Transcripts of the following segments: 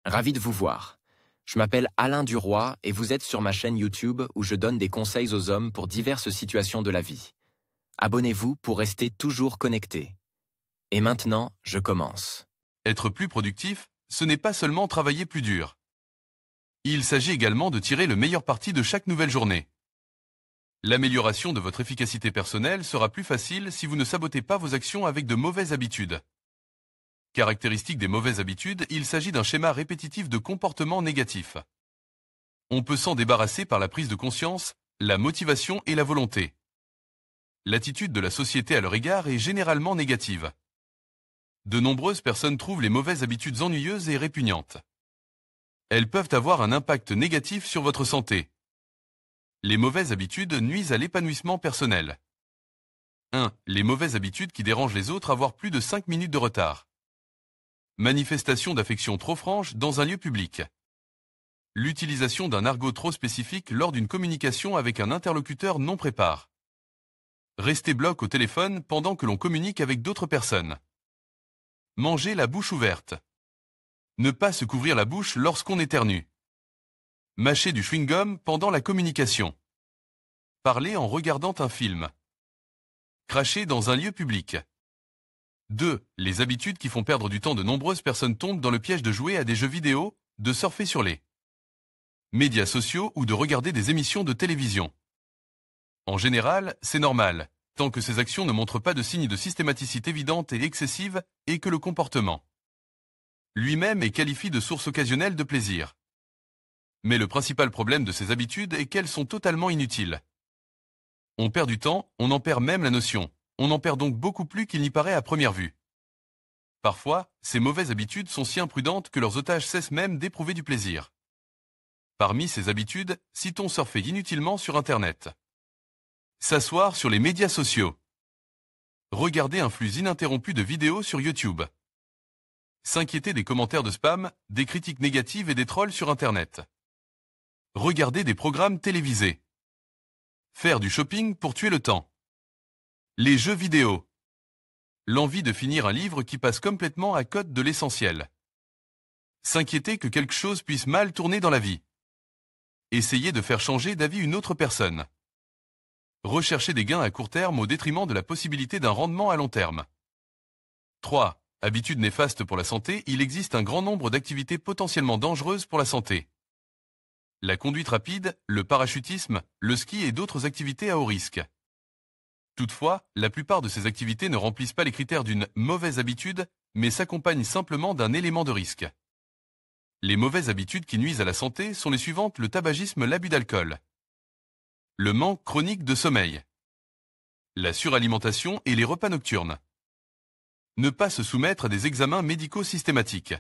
Ravi de vous voir. Je m'appelle Alain Duroy et vous êtes sur ma chaîne YouTube où je donne des conseils aux hommes pour diverses situations de la vie. Abonnez-vous pour rester toujours connecté. Et maintenant, je commence. Être plus productif, ce n'est pas seulement travailler plus dur. Il s'agit également de tirer le meilleur parti de chaque nouvelle journée. L'amélioration de votre efficacité personnelle sera plus facile si vous ne sabotez pas vos actions avec de mauvaises habitudes. Caractéristique des mauvaises habitudes, il s'agit d'un schéma répétitif de comportements négatifs. On peut s'en débarrasser par la prise de conscience, la motivation et la volonté. L'attitude de la société à leur égard est généralement négative. De nombreuses personnes trouvent les mauvaises habitudes ennuyeuses et répugnantes. Elles peuvent avoir un impact négatif sur votre santé. Les mauvaises habitudes nuisent à l'épanouissement personnel. 1. Les mauvaises habitudes qui dérangent les autres, avoir plus de 5 minutes de retard. Manifestation d'affection trop franche dans un lieu public. L'utilisation d'un argot trop spécifique lors d'une communication avec un interlocuteur non préparé. Rester bloqué au téléphone pendant que l'on communique avec d'autres personnes. Manger la bouche ouverte. Ne pas se couvrir la bouche lorsqu'on éternue. Mâcher du chewing-gum pendant la communication. Parler en regardant un film. Cracher dans un lieu public. 2. Les habitudes qui font perdre du temps. De nombreuses personnes tombent dans le piège de jouer à des jeux vidéo, de surfer sur les médias sociaux ou de regarder des émissions de télévision. En général, c'est normal, tant que ces actions ne montrent pas de signes de systématicité évidente et excessive et que le comportement lui-même est qualifié de source occasionnelle de plaisir. Mais le principal problème de ces habitudes est qu'elles sont totalement inutiles. On perd du temps, on en perd même la notion. On en perd donc beaucoup plus qu'il n'y paraît à première vue. Parfois, ces mauvaises habitudes sont si imprudentes que leurs otages cessent même d'éprouver du plaisir. Parmi ces habitudes, citons surfer inutilement sur Internet. S'asseoir sur les médias sociaux. Regarder un flux ininterrompu de vidéos sur YouTube. S'inquiéter des commentaires de spam, des critiques négatives et des trolls sur Internet. Regarder des programmes télévisés. Faire du shopping pour tuer le temps. Les jeux vidéo. L'envie de finir un livre qui passe complètement à côté de l'essentiel. S'inquiéter que quelque chose puisse mal tourner dans la vie. Essayer de faire changer d'avis une autre personne. Rechercher des gains à court terme au détriment de la possibilité d'un rendement à long terme. 3. Habitudes néfastes pour la santé. Il existe un grand nombre d'activités potentiellement dangereuses pour la santé. La conduite rapide, le parachutisme, le ski et d'autres activités à haut risque. Toutefois, la plupart de ces activités ne remplissent pas les critères d'une mauvaise habitude, mais s'accompagnent simplement d'un élément de risque. Les mauvaises habitudes qui nuisent à la santé sont les suivantes: le tabagisme, l'abus d'alcool, le manque chronique de sommeil, la suralimentation et les repas nocturnes. Ne pas se soumettre à des examens médicaux systématiques.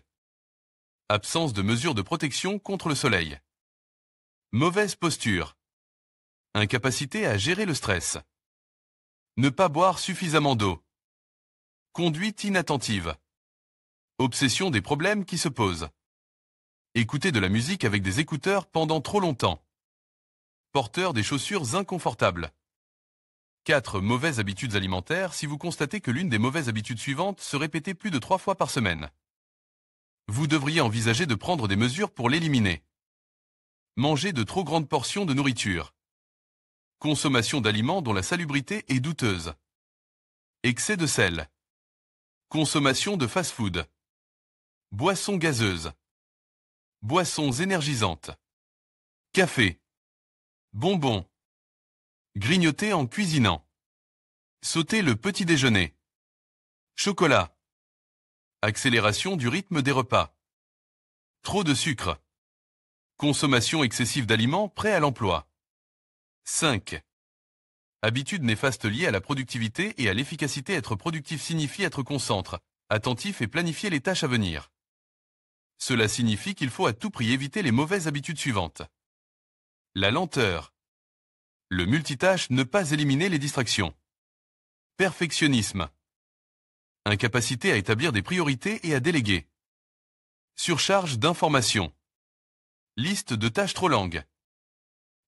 Absence de mesures de protection contre le soleil. Mauvaise posture. Incapacité à gérer le stress. Ne pas boire suffisamment d'eau. Conduite inattentive. Obsession des problèmes qui se posent. Écouter de la musique avec des écouteurs pendant trop longtemps. Porteur des chaussures inconfortables. 4. Mauvaises habitudes alimentaires. Si vous constatez que l'une des mauvaises habitudes suivantes se répétait plus de 3 fois par semaine, vous devriez envisager de prendre des mesures pour l'éliminer. Manger de trop grandes portions de nourriture. Consommation d'aliments dont la salubrité est douteuse. Excès de sel. Consommation de fast-food. Boissons gazeuses. Boissons énergisantes. Café. Bonbons. Grignoter en cuisinant. Sauter le petit déjeuner. Chocolat. Accélération du rythme des repas. Trop de sucre. Consommation excessive d'aliments prêts à l'emploi. 5. Habitudes néfastes liées à la productivité et à l'efficacité. Être productif signifie être concentré, attentif et planifier les tâches à venir. Cela signifie qu'il faut à tout prix éviter les mauvaises habitudes suivantes. La lenteur. Le multitâche, ne pas éliminer les distractions. Perfectionnisme. Incapacité à établir des priorités et à déléguer. Surcharge d'informations. Liste de tâches trop longue.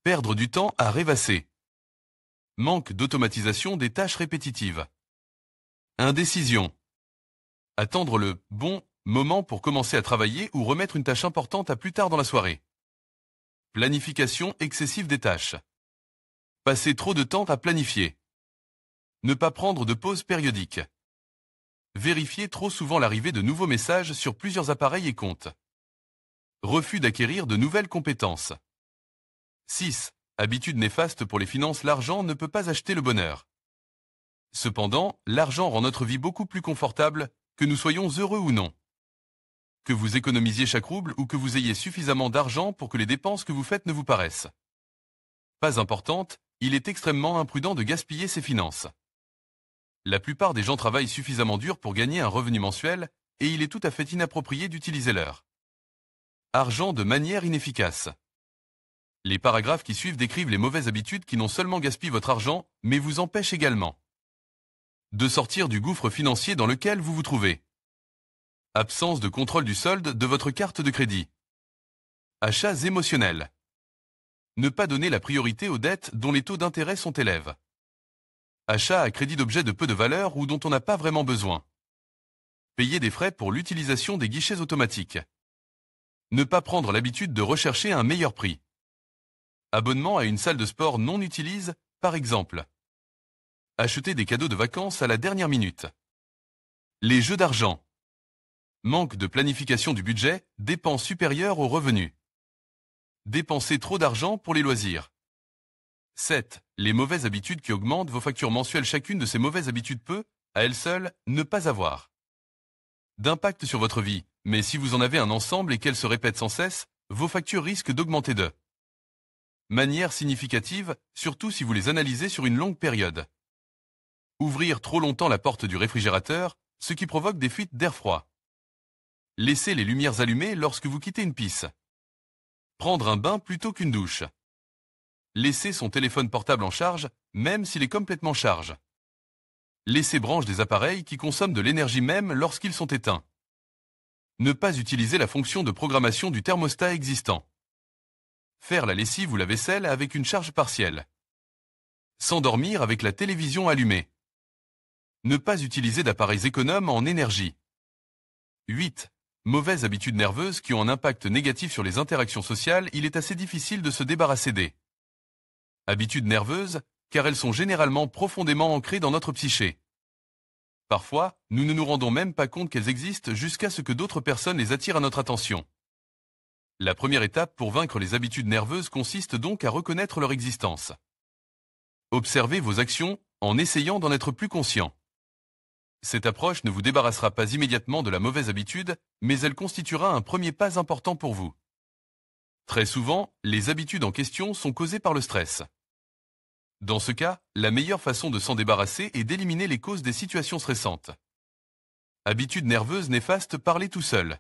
Perdre du temps à rêvasser. Manque d'automatisation des tâches répétitives. Indécision. Attendre le bon Moment pour commencer à travailler ou remettre une tâche importante à plus tard dans la soirée. Planification excessive des tâches. Passer trop de temps à planifier. Ne pas prendre de pause périodique. Vérifier trop souvent l'arrivée de nouveaux messages sur plusieurs appareils et comptes. Refus d'acquérir de nouvelles compétences. 6. Habitude néfaste pour les finances. L'argent ne peut pas acheter le bonheur. Cependant, l'argent rend notre vie beaucoup plus confortable, que nous soyons heureux ou non. Que vous économisiez chaque rouble ou que vous ayez suffisamment d'argent pour que les dépenses que vous faites ne vous paraissent pas importantes, il est extrêmement imprudent de gaspiller ses finances. La plupart des gens travaillent suffisamment dur pour gagner un revenu mensuel, et il est tout à fait inapproprié d'utiliser leur argent de manière inefficace. Les paragraphes qui suivent décrivent les mauvaises habitudes qui non seulement gaspillent votre argent, mais vous empêchent également de sortir du gouffre financier dans lequel vous vous trouvez. Absence de contrôle du solde de votre carte de crédit. Achats émotionnels. Ne pas donner la priorité aux dettes dont les taux d'intérêt sont élevés. Achat à crédit d'objets de peu de valeur ou dont on n'a pas vraiment besoin. Payer des frais pour l'utilisation des guichets automatiques. Ne pas prendre l'habitude de rechercher un meilleur prix. Abonnement à une salle de sport non utilisée, par exemple. Acheter des cadeaux de vacances à la dernière minute. Les jeux d'argent. Manque de planification du budget, dépenses supérieures aux revenus. Dépenser trop d'argent pour les loisirs. 7. Les mauvaises habitudes qui augmentent vos factures mensuelles. Chacune de ces mauvaises habitudes peut, à elle seule, ne pas avoir d'impact sur votre vie, mais si vous en avez un ensemble et qu'elles se répètent sans cesse, vos factures risquent d'augmenter de manière significative, surtout si vous les analysez sur une longue période. Ouvrir trop longtemps la porte du réfrigérateur, ce qui provoque des fuites d'air froid. Laissez les lumières allumées lorsque vous quittez une pisse. Prendre un bain plutôt qu'une douche. Laisser son téléphone portable en charge, même s'il est complètement charge. Laisser branche des appareils qui consomment de l'énergie même lorsqu'ils sont éteints. Ne pas utiliser la fonction de programmation du thermostat existant. Faire la lessive ou la vaisselle avec une charge partielle. S'endormir avec la télévision allumée. Ne pas utiliser d'appareils économes en énergie. 8. Mauvaises habitudes nerveuses qui ont un impact négatif sur les interactions sociales. Il est assez difficile de se débarrasser des habitudes nerveuses, car elles sont généralement profondément ancrées dans notre psyché. Parfois, nous ne nous rendons même pas compte qu'elles existent jusqu'à ce que d'autres personnes les attirent à notre attention. La première étape pour vaincre les habitudes nerveuses consiste donc à reconnaître leur existence. Observez vos actions en essayant d'en être plus conscient. Cette approche ne vous débarrassera pas immédiatement de la mauvaise habitude, mais elle constituera un premier pas important pour vous. Très souvent, les habitudes en question sont causées par le stress. Dans ce cas, la meilleure façon de s'en débarrasser est d'éliminer les causes des situations stressantes. Habitude nerveuse néfaste, parler tout seul.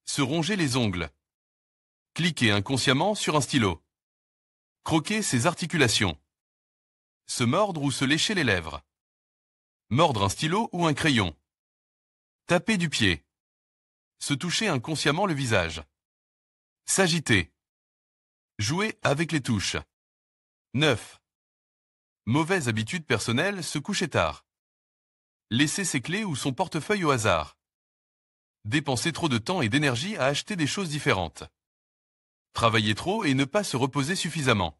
Se ronger les ongles. Cliquer inconsciemment sur un stylo. Croquer ses articulations. Se mordre ou se lécher les lèvres. Mordre un stylo ou un crayon. Taper du pied. Se toucher inconsciemment le visage. S'agiter. Jouer avec les touches. 9. Mauvaise habitude personnelle, se coucher tard. Laisser ses clés ou son portefeuille au hasard. Dépenser trop de temps et d'énergie à acheter des choses différentes. Travailler trop et ne pas se reposer suffisamment.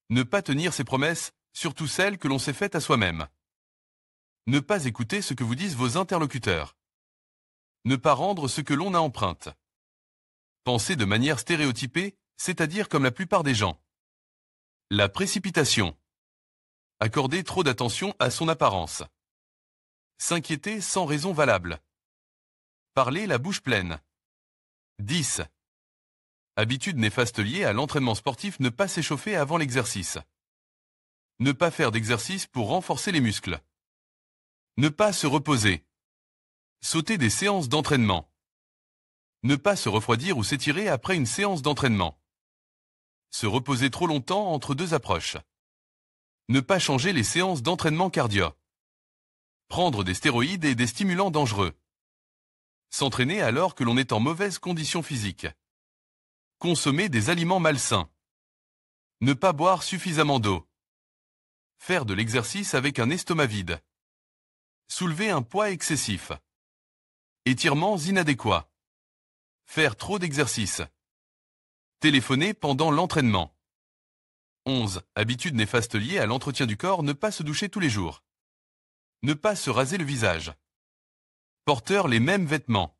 Ne pas tenir ses promesses, surtout celles que l'on s'est faites à soi-même. Ne pas écouter ce que vous disent vos interlocuteurs. Ne pas rendre ce que l'on a emprunte. Penser de manière stéréotypée, c'est-à-dire comme la plupart des gens. La précipitation. Accorder trop d'attention à son apparence. S'inquiéter sans raison valable. Parler la bouche pleine. 10. Habitude néfaste liée à l'entraînement sportif, ne pas s'échauffer avant l'exercice. Ne pas faire d'exercice pour renforcer les muscles. Ne pas se reposer. Sauter des séances d'entraînement. Ne pas se refroidir ou s'étirer après une séance d'entraînement. Se reposer trop longtemps entre deux approches. Ne pas changer les séances d'entraînement cardio. Prendre des stéroïdes et des stimulants dangereux. S'entraîner alors que l'on est en mauvaise condition physique. Consommer des aliments malsains. Ne pas boire suffisamment d'eau. Faire de l'exercice avec un estomac vide. Soulever un poids excessif. Étirements inadéquats. Faire trop d'exercices. Téléphoner pendant l'entraînement. 11. Habitudes néfastes liées à l'entretien du corps, ne pas se doucher tous les jours. Ne pas se raser le visage. Porteur les mêmes vêtements.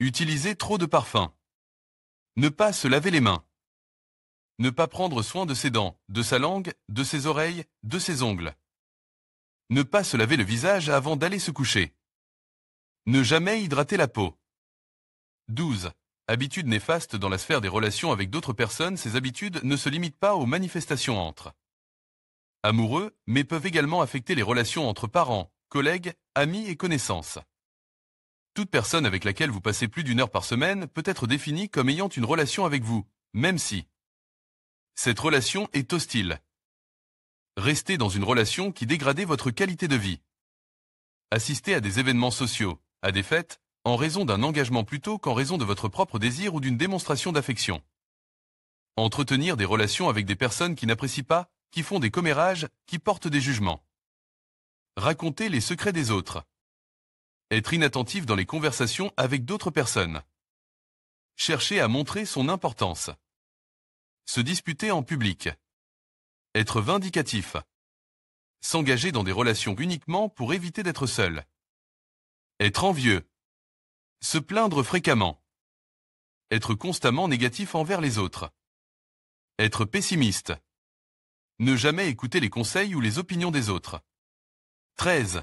Utiliser trop de parfum. Ne pas se laver les mains. Ne pas prendre soin de ses dents, de sa langue, de ses oreilles, de ses ongles. Ne pas se laver le visage avant d'aller se coucher. Ne jamais hydrater la peau. 12. Habitudes néfastes dans la sphère des relations avec d'autres personnes. Ces habitudes ne se limitent pas aux manifestations entre amoureux, mais peuvent également affecter les relations entre parents, collègues, amis et connaissances. Toute personne avec laquelle vous passez plus d'1 heure par semaine peut être définie comme ayant une relation avec vous, même si cette relation est hostile. Restez dans une relation qui dégrade votre qualité de vie. Assistez à des événements sociaux, à des fêtes, en raison d'un engagement plutôt qu'en raison de votre propre désir ou d'une démonstration d'affection. Entretenir des relations avec des personnes qui n'apprécient pas, qui font des commérages, qui portent des jugements. Raconter les secrets des autres. Être inattentif dans les conversations avec d'autres personnes. Chercher à montrer son importance. Se disputer en public. Être vindicatif. S'engager dans des relations uniquement pour éviter d'être seul. Être envieux. Se plaindre fréquemment. Être constamment négatif envers les autres. Être pessimiste. Ne jamais écouter les conseils ou les opinions des autres. 13.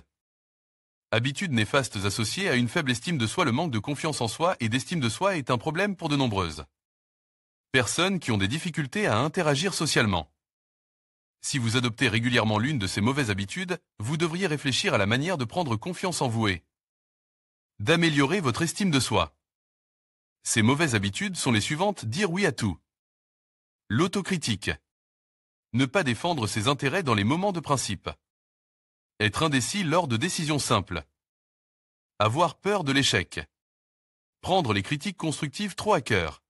Habitudes néfastes associées à une faible estime de soi. Le manque de confiance en soi et d'estime de soi est un problème pour de nombreuses personnes qui ont des difficultés à interagir socialement. Si vous adoptez régulièrement l'une de ces mauvaises habitudes, vous devriez réfléchir à la manière de prendre confiance en vous et d'améliorer votre estime de soi. Ces mauvaises habitudes sont les suivantes: dire oui à tout. L'autocritique. Ne pas défendre ses intérêts dans les moments de principe. Être indécis lors de décisions simples. Avoir peur de l'échec. Prendre les critiques constructives trop à cœur.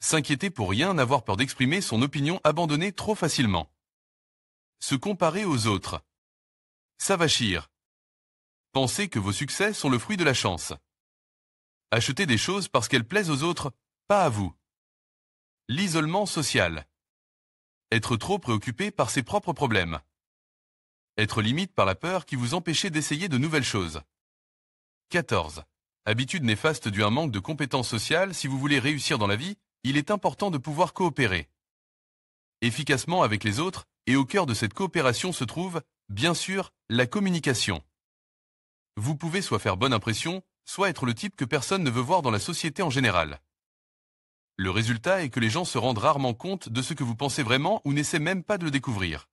S'inquiéter pour rien, n'avoir peur d'exprimer son opinion, abandonner trop facilement. Se comparer aux autres. S'avachir. Penser que vos succès sont le fruit de la chance. Acheter des choses parce qu'elles plaisent aux autres, pas à vous. L'isolement social. Être trop préoccupé par ses propres problèmes. Être limite par la peur qui vous empêche d'essayer de nouvelles choses. 14. Habitude néfaste due à un manque de compétences sociales. Si vous voulez réussir dans la vie, il est important de pouvoir coopérer efficacement avec les autres, et au cœur de cette coopération se trouve, bien sûr, la communication. Vous pouvez soit faire bonne impression, soit être le type que personne ne veut voir dans la société en général. Le résultat est que les gens se rendent rarement compte de ce que vous pensez vraiment ou n'essaient même pas de le découvrir.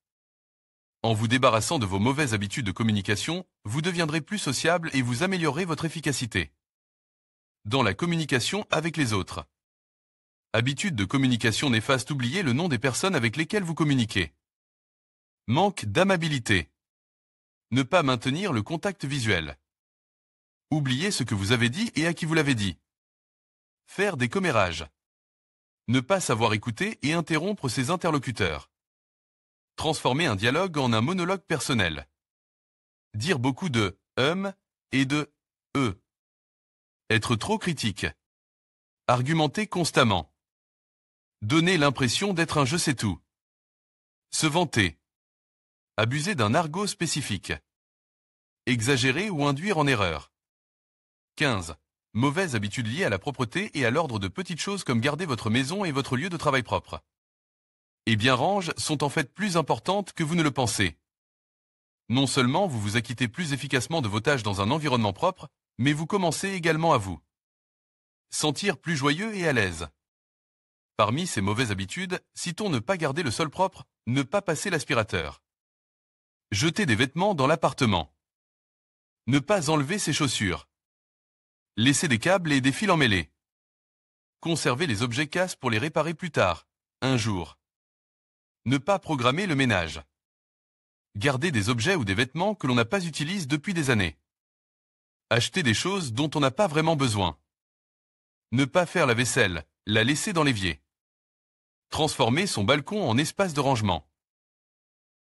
En vous débarrassant de vos mauvaises habitudes de communication, vous deviendrez plus sociable et vous améliorerez votre efficacité dans la communication avec les autres. Habitude de communication néfaste. Oubliez le nom des personnes avec lesquelles vous communiquez. Manque d'amabilité. Ne pas maintenir le contact visuel. Oubliez ce que vous avez dit et à qui vous l'avez dit. Faire des commérages. Ne pas savoir écouter et interrompre ses interlocuteurs. Transformer un dialogue en un monologue personnel. Dire beaucoup de et de Être trop critique. Argumenter constamment. Donner l'impression d'être un je-sais-tout. Se vanter. Abuser d'un argot spécifique. Exagérer ou induire en erreur. 15. Mauvaises habitudes liées à la propreté et à l'ordre. De petites choses comme garder votre maison et votre lieu de travail propre et bien range sont en fait plus importantes que vous ne le pensez. Non seulement vous vous acquittez plus efficacement de vos tâches dans un environnement propre, mais vous commencez également à vous sentir plus joyeux et à l'aise. Parmi ces mauvaises habitudes, citons ne pas garder le sol propre, ne pas passer l'aspirateur. Jeter des vêtements dans l'appartement. Ne pas enlever ses chaussures. Laisser des câbles et des fils emmêlés. Conserver les objets casse pour les réparer plus tard, un jour. Ne pas programmer le ménage. Garder des objets ou des vêtements que l'on n'a pas utilisés depuis des années. Acheter des choses dont on n'a pas vraiment besoin. Ne pas faire la vaisselle, la laisser dans l'évier. Transformer son balcon en espace de rangement.